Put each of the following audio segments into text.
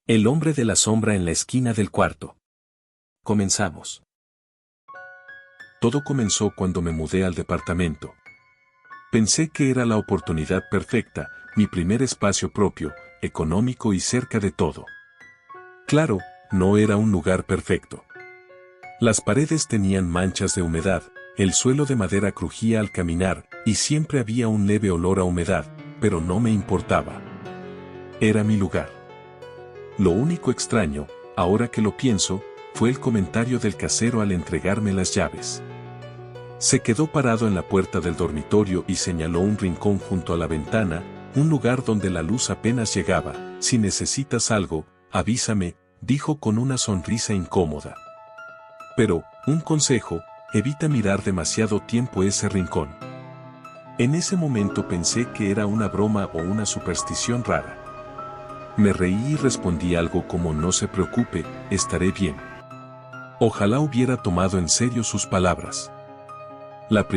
El hombre de la sombra en la esquina del cuarto. Comenzamos. Todo comenzó cuando me mudé al departamento. Pensé que era la oportunidad perfecta, mi primer espacio propio, económico y cerca de todo. Claro, no era un lugar perfecto. Las paredes tenían manchas de humedad, el suelo de madera crujía al caminar, y siempre había un leve olor a humedad, pero no me importaba. Era mi lugar. Lo único extraño, ahora que lo pienso, fue el comentario del casero al entregarme las llaves. Se quedó parado en la puerta del dormitorio y señaló un rincón junto a la ventana, un lugar donde la luz apenas llegaba. Si necesitas algo, avísame, dijo con una sonrisa incómoda. Pero, un consejo, evita mirar demasiado tiempo ese rincón. En ese momento pensé que era una broma o una superstición rara. Me reí y respondí algo como no se preocupe, estaré bien. Ojalá hubiera tomado en serio sus palabras. Esa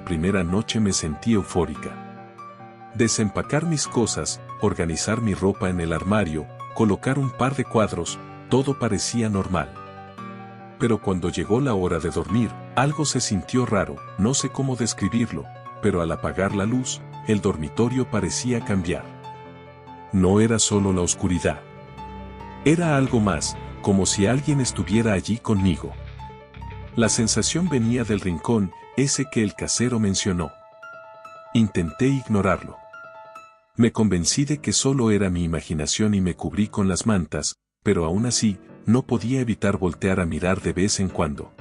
primera noche me sentí eufórica. Desempacar mis cosas, organizar mi ropa en el armario, colocar un par de cuadros, todo parecía normal. Pero cuando llegó la hora de dormir, algo se sintió raro, no sé cómo describirlo, pero al apagar la luz, el dormitorio parecía cambiar. No era solo la oscuridad. Era algo más, como si alguien estuviera allí conmigo. La sensación venía del rincón, ese que el casero mencionó. Intenté ignorarlo. Me convencí de que solo era mi imaginación y me cubrí con las mantas, pero aún así, no podía evitar voltear a mirar de vez en cuando.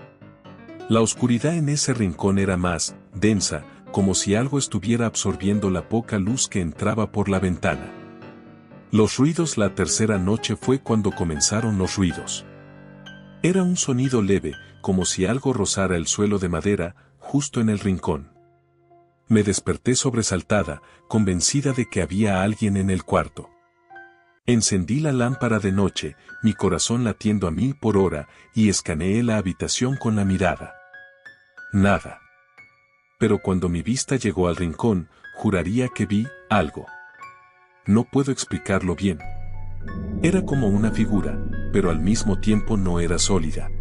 La oscuridad en ese rincón era más densa, como si algo estuviera absorbiendo la poca luz que entraba por la ventana. Los ruidos. La tercera noche fue cuando comenzaron los ruidos. Era un sonido leve, como si algo rozara el suelo de madera, justo en el rincón. Me desperté sobresaltada, convencida de que había alguien en el cuarto. Encendí la lámpara de noche, mi corazón latiendo a 1000 por hora, y escaneé la habitación con la mirada. Nada. Pero cuando mi vista llegó al rincón, juraría que vi algo. No puedo explicarlo bien. Era como una figura, pero al mismo tiempo no era sólida.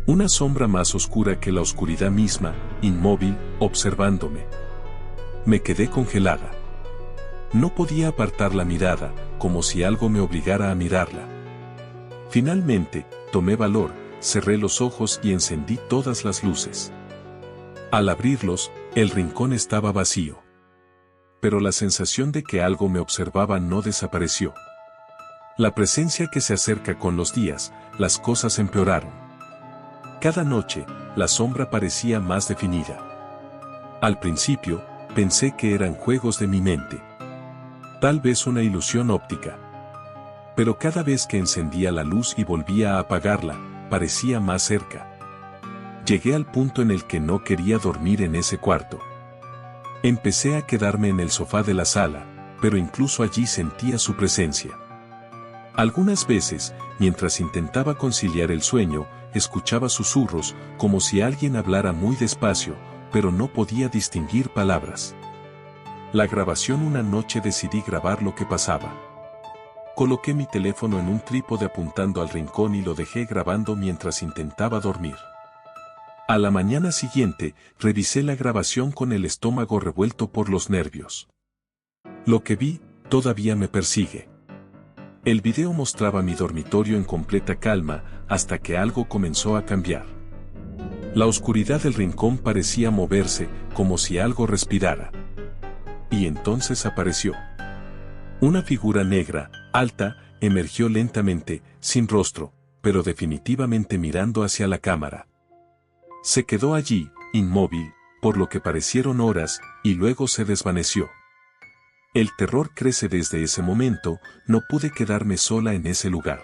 Una sombra más oscura que la oscuridad misma, inmóvil, observándome. Me quedé congelada. No podía apartar la mirada, como si algo me obligara a mirarla. Finalmente, tomé valor, cerré los ojos y encendí todas las luces. Al abrirlos, el rincón estaba vacío. Pero la sensación de que algo me observaba no desapareció. La presencia que se acerca con los días, las cosas empeoraron. Cada noche, la sombra parecía más definida. Al principio, pensé que eran juegos de mi mente. Tal vez una ilusión óptica. Pero cada vez que encendía la luz y volvía a apagarla, parecía más cerca. Llegué al punto en el que no quería dormir en ese cuarto. Empecé a quedarme en el sofá de la sala, pero incluso allí sentía su presencia. Algunas veces, mientras intentaba conciliar el sueño, escuchaba susurros, como si alguien hablara muy despacio, pero no podía distinguir palabras. La grabación. Una noche decidí grabar lo que pasaba. Coloqué mi teléfono en un trípode apuntando al rincón y lo dejé grabando mientras intentaba dormir. A la mañana siguiente, revisé la grabación con el estómago revuelto por los nervios. Lo que vi, todavía me persigue. El video mostraba mi dormitorio en completa calma, hasta que algo comenzó a cambiar. La oscuridad del rincón parecía moverse, como si algo respirara. Y entonces apareció. Una figura negra, alta, emergió lentamente, sin rostro, pero definitivamente mirando hacia la cámara. Se quedó allí, inmóvil, por lo que parecieron horas, y luego se desvaneció. El terror crece desde ese momento, no pude quedarme sola en ese lugar.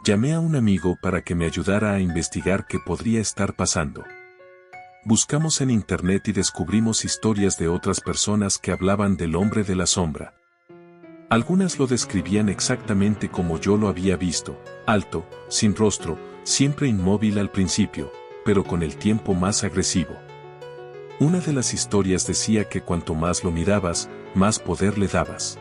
Llamé a un amigo para que me ayudara a investigar qué podría estar pasando. Buscamos en internet y descubrimos historias de otras personas que hablaban del hombre de la sombra. Algunas lo describían exactamente como yo lo había visto, alto, sin rostro, siempre inmóvil al principio, pero con el tiempo más agresivo. Una de las historias decía que cuanto más lo mirabas, más poder le dabas.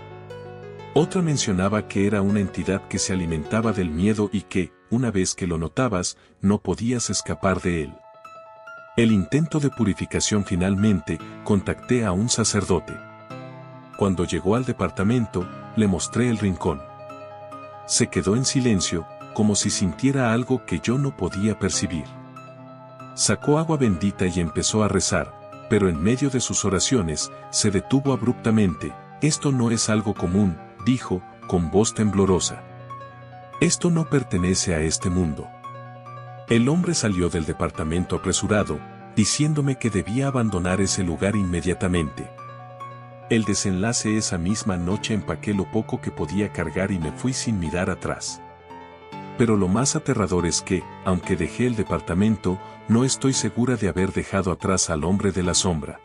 Otra mencionaba que era una entidad que se alimentaba del miedo y que, una vez que lo notabas, no podías escapar de él. El intento de purificación finalmente, contacté a un sacerdote. Cuando llegó al departamento, le mostré el rincón. Se quedó en silencio, como si sintiera algo que yo no podía percibir. Sacó agua bendita y empezó a rezar, pero en medio de sus oraciones, se detuvo abruptamente. Esto no es algo común, dijo, con voz temblorosa. Esto no pertenece a este mundo. El hombre salió del departamento apresurado, diciéndome que debía abandonar ese lugar inmediatamente. El desenlace: esa misma noche empaqué lo poco que podía cargar y me fui sin mirar atrás. Pero lo más aterrador es que, aunque dejé el departamento, no estoy segura de haber dejado atrás al hombre de la sombra.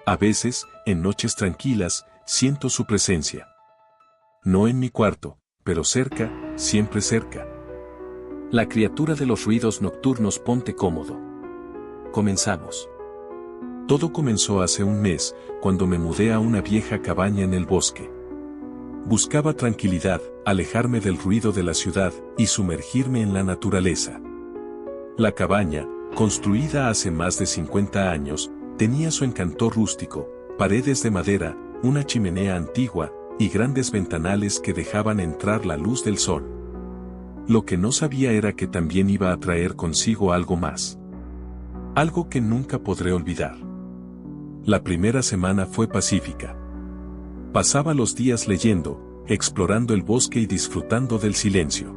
A veces, en noches tranquilas, siento su presencia. No en mi cuarto, pero cerca, siempre cerca. La criatura de los ruidos nocturnos. Ponte cómodo. Comenzamos. Todo comenzó hace un mes, cuando me mudé a una vieja cabaña en el bosque. Buscaba tranquilidad, alejarme del ruido de la ciudad y sumergirme en la naturaleza. La cabaña, construida hace más de 50 años, tenía su encanto rústico: paredes de madera, una chimenea antigua y grandes ventanales que dejaban entrar la luz del sol. Lo que no sabía era que también iba a traer consigo algo más. Algo que nunca podré olvidar. La primera semana fue pacífica. Pasaba los días leyendo, explorando el bosque y disfrutando del silencio.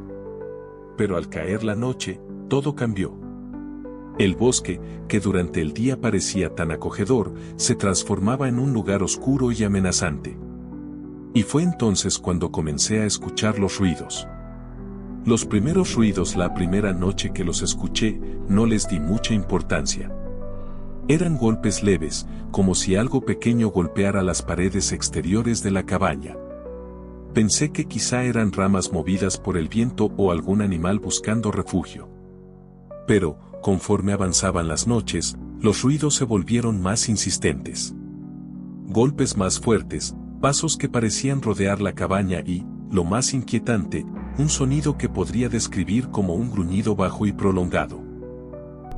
Pero al caer la noche, todo cambió. El bosque, que durante el día parecía tan acogedor, se transformaba en un lugar oscuro y amenazante. Y fue entonces cuando comencé a escuchar los ruidos. Los primeros ruidos, la primera noche que los escuché, no les di mucha importancia. Eran golpes leves, como si algo pequeño golpeara las paredes exteriores de la cabaña. Pensé que quizá eran ramas movidas por el viento o algún animal buscando refugio. Pero, conforme avanzaban las noches, los ruidos se volvieron más insistentes. Golpes más fuertes, pasos que parecían rodear la cabaña y, lo más inquietante, un sonido que podría describir como un gruñido bajo y prolongado.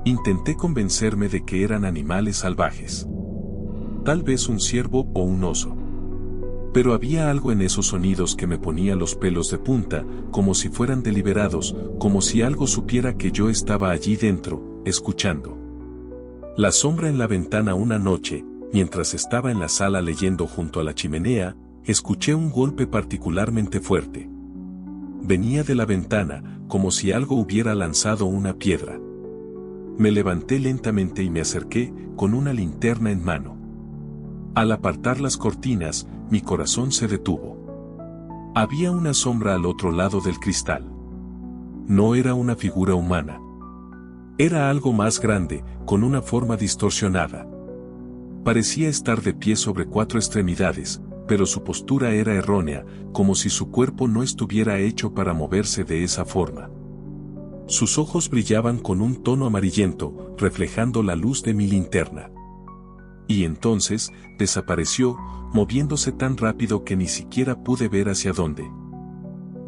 Intenté convencerme de que eran animales salvajes. Tal vez un ciervo o un oso. Pero había algo en esos sonidos que me ponía los pelos de punta, como si fueran deliberados, como si algo supiera que yo estaba allí dentro, escuchando. La sombra en la ventana. Una noche, mientras estaba en la sala leyendo junto a la chimenea, escuché un golpe particularmente fuerte. Venía de la ventana, como si algo hubiera lanzado una piedra. Me levanté lentamente y me acerqué, con una linterna en mano. Al apartar las cortinas, mi corazón se detuvo. Había una sombra al otro lado del cristal. No era una figura humana. Era algo más grande, con una forma distorsionada. Parecía estar de pie sobre 4 extremidades, pero su postura era errónea, como si su cuerpo no estuviera hecho para moverse de esa forma. Sus ojos brillaban con un tono amarillento, reflejando la luz de mi linterna. Y entonces, desapareció, moviéndose tan rápido que ni siquiera pude ver hacia dónde.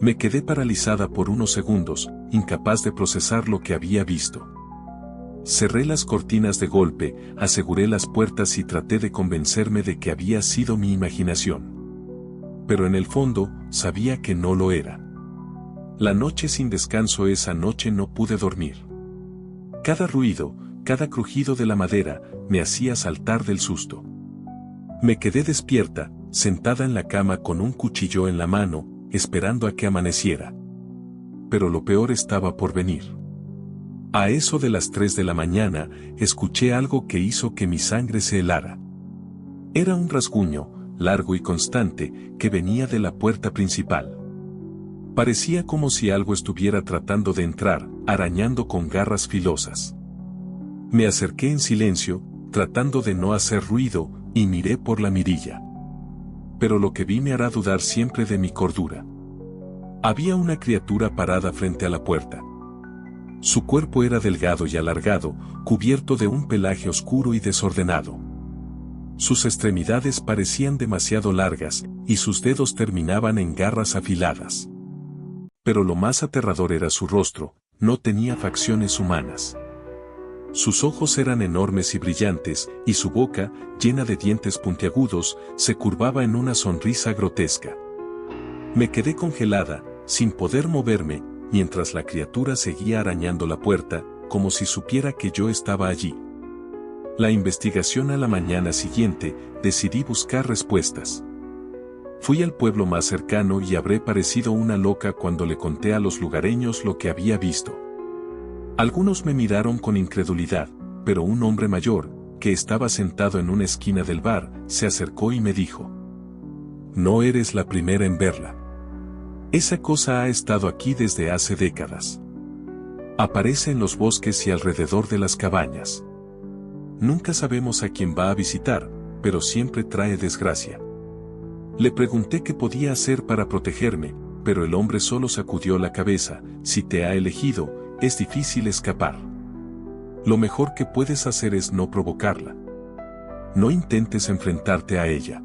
Me quedé paralizada por unos segundos, incapaz de procesar lo que había visto. Cerré las cortinas de golpe, aseguré las puertas y traté de convencerme de que había sido mi imaginación. Pero en el fondo, sabía que no lo era. La noche sin descanso, esa noche no pude dormir. Cada ruido, cada crujido de la madera, me hacía saltar del susto. Me quedé despierta, sentada en la cama con un cuchillo en la mano, esperando a que amaneciera. Pero lo peor estaba por venir. A eso de las 3 de la mañana, escuché algo que hizo que mi sangre se helara. Era un rasguño, largo y constante, que venía de la puerta principal. Parecía como si algo estuviera tratando de entrar, arañando con garras filosas. Me acerqué en silencio, tratando de no hacer ruido, y miré por la mirilla. Pero lo que vi me hará dudar siempre de mi cordura. Había una criatura parada frente a la puerta. Su cuerpo era delgado y alargado, cubierto de un pelaje oscuro y desordenado. Sus extremidades parecían demasiado largas, y sus dedos terminaban en garras afiladas. Pero lo más aterrador era su rostro, no tenía facciones humanas. Sus ojos eran enormes y brillantes, y su boca, llena de dientes puntiagudos, se curvaba en una sonrisa grotesca. Me quedé congelada, sin poder moverme, mientras la criatura seguía arañando la puerta, como si supiera que yo estaba allí. La investigación a la mañana siguiente, decidí buscar respuestas. Fui al pueblo más cercano y habré parecido una loca cuando le conté a los lugareños lo que había visto. Algunos me miraron con incredulidad, pero un hombre mayor, que estaba sentado en una esquina del bar, se acercó y me dijo: «No eres la primera en verla. Esa cosa ha estado aquí desde hace décadas. Aparece en los bosques y alrededor de las cabañas. Nunca sabemos a quién va a visitar, pero siempre trae desgracia». Le pregunté qué podía hacer para protegerme, pero el hombre solo sacudió la cabeza: «Si te ha elegido, es difícil escapar. Lo mejor que puedes hacer es no provocarla. No intentes enfrentarte a ella.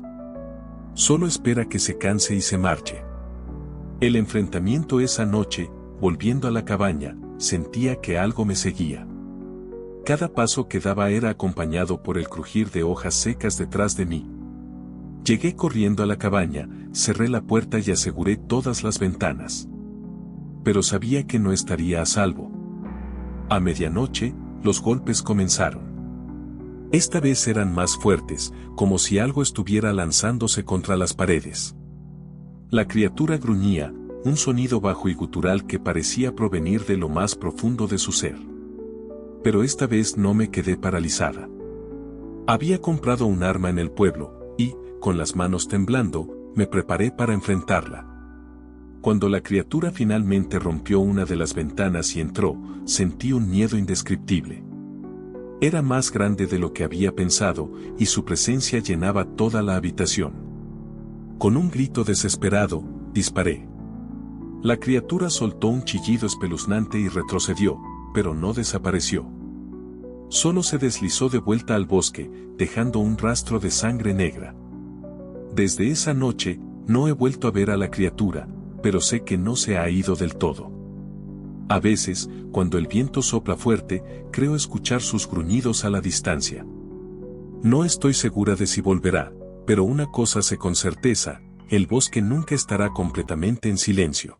Solo espera que se canse y se marche». El enfrentamiento esa noche, volviendo a la cabaña, sentía que algo me seguía. Cada paso que daba era acompañado por el crujir de hojas secas detrás de mí. Llegué corriendo a la cabaña, cerré la puerta y aseguré todas las ventanas. Pero sabía que no estaría a salvo. A medianoche, los golpes comenzaron. Esta vez eran más fuertes, como si algo estuviera lanzándose contra las paredes. La criatura gruñía, un sonido bajo y gutural que parecía provenir de lo más profundo de su ser. Pero esta vez no me quedé paralizada. Había comprado un arma en el pueblo, y, con las manos temblando, me preparé para enfrentarla. Cuando la criatura finalmente rompió una de las ventanas y entró, sentí un miedo indescriptible. Era más grande de lo que había pensado, y su presencia llenaba toda la habitación. Con un grito desesperado, disparé. La criatura soltó un chillido espeluznante y retrocedió, pero no desapareció. Solo se deslizó de vuelta al bosque, dejando un rastro de sangre negra. Desde esa noche, no he vuelto a ver a la criatura, pero sé que no se ha ido del todo. A veces, cuando el viento sopla fuerte, creo escuchar sus gruñidos a la distancia. No estoy segura de si volverá, pero una cosa sé con certeza: el bosque nunca estará completamente en silencio.